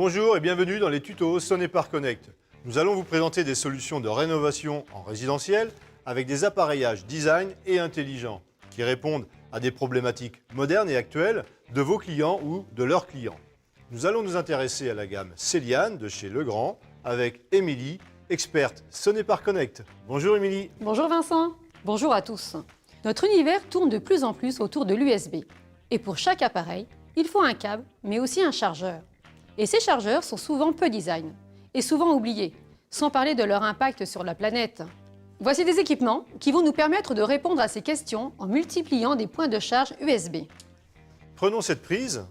Bonjour et bienvenue dans les tutos Sonepar Connect. Nous allons vous présenter des solutions de rénovation en résidentiel avec des appareillages design et intelligents qui répondent à des problématiques modernes et actuelles de vos clients ou de leurs clients. Nous allons nous intéresser à la gamme Céliane de chez Legrand avec Émilie, experte Sonepar Connect. Bonjour Émilie. Bonjour Vincent. Bonjour à tous. Notre univers tourne de plus en plus autour de l'USB. Et pour chaque appareil, il faut un câble, mais aussi un chargeur. Et ces chargeurs sont souvent peu design et souvent oubliés, sans parler de leur impact sur la planète. Voici des équipements qui vont nous permettre de répondre à ces questions en multipliant des points de charge USB. Prenons cette prise.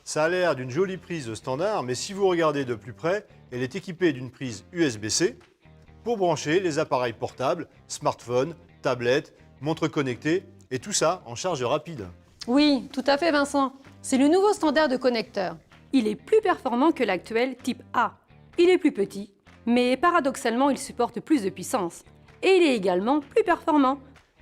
Ça a l'air d'une jolie prise standard, mais si vous regardez de plus près, elle est équipée d'une prise USB-C pour brancher les appareils portables, smartphones, tablettes, montres connectées et tout ça en charge rapide. Oui, tout à fait Vincent. C'est le nouveau standard de connecteur. Il est plus performant que l'actuel type A. Il est plus petit, mais paradoxalement, il supporte plus de puissance. Et il est également plus performant.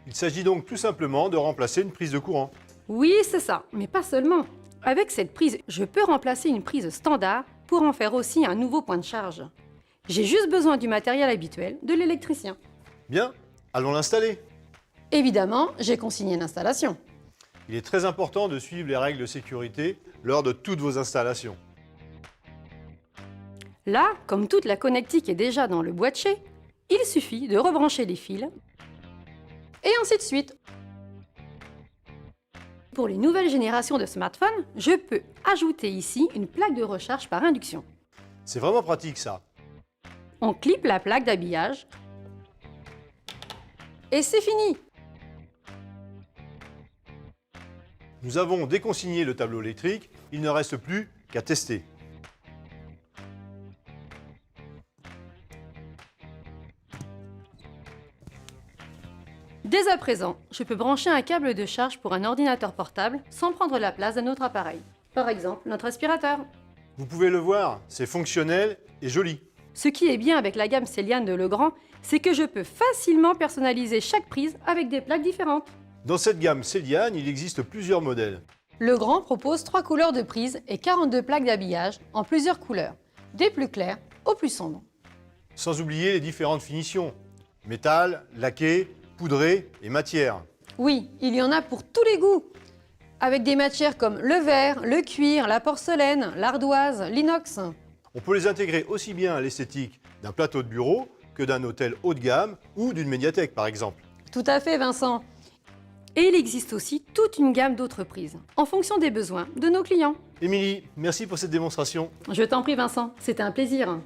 Il s'agit donc tout simplement de remplacer une prise de courant. Oui, c'est ça, mais pas seulement. Avec cette prise, je peux remplacer une prise standard pour en faire aussi un nouveau point de charge. J'ai juste besoin du matériel habituel de l'électricien. Bien, allons l'installer. Évidemment, j'ai consigné l'installation. Il est très important de suivre les règles de sécurité lors de toutes vos installations. Là, comme toute la connectique est déjà dans le boîtier, il suffit de rebrancher les fils et ainsi de suite. Pour les nouvelles générations de smartphones, je peux ajouter ici une plaque de recharge par induction. C'est vraiment pratique ça. On clip la plaque d'habillage et c'est fini. Nous avons déconsigné le tableau électrique, il ne reste plus qu'à tester. Dès à présent, je peux brancher un câble de charge pour un ordinateur portable sans prendre la place d'un autre appareil. Par exemple, notre aspirateur. Vous pouvez le voir, c'est fonctionnel et joli. Ce qui est bien avec la gamme Céliane de Legrand, c'est que je peux facilement personnaliser chaque prise avec des plaques différentes. Dans cette gamme Céliane, il existe plusieurs modèles. Legrand propose 3 couleurs de prises et 42 plaques d'habillage en plusieurs couleurs, des plus claires aux plus sombres. Sans oublier les différentes finitions. Métal, laqué, poudré et matière. Oui, il y en a pour tous les goûts. Avec des matières comme le verre, le cuir, la porcelaine, l'ardoise, l'inox. On peut les intégrer aussi bien à l'esthétique d'un plateau de bureau que d'un hôtel haut de gamme ou d'une médiathèque par exemple. Tout à fait Vincent. Et il existe aussi toute une gamme d'autres prises, en fonction des besoins de nos clients. Émilie, merci pour cette démonstration. Je t'en prie Vincent, c'était un plaisir.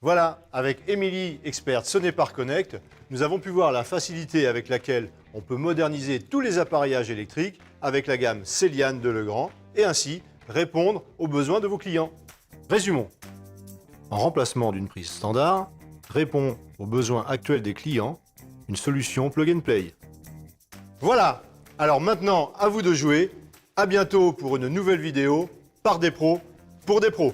Voilà, avec Émilie, experte Sonepar Connect, nous avons pu voir la facilité avec laquelle on peut moderniser tous les appareillages électriques avec la gamme Céliane de Legrand et ainsi répondre aux besoins de vos clients. Résumons. En remplacement d'une prise standard, répond aux besoins actuels des clients, une solution plug and play. Voilà, alors maintenant à vous de jouer. À bientôt pour une nouvelle vidéo par des pros pour des pros.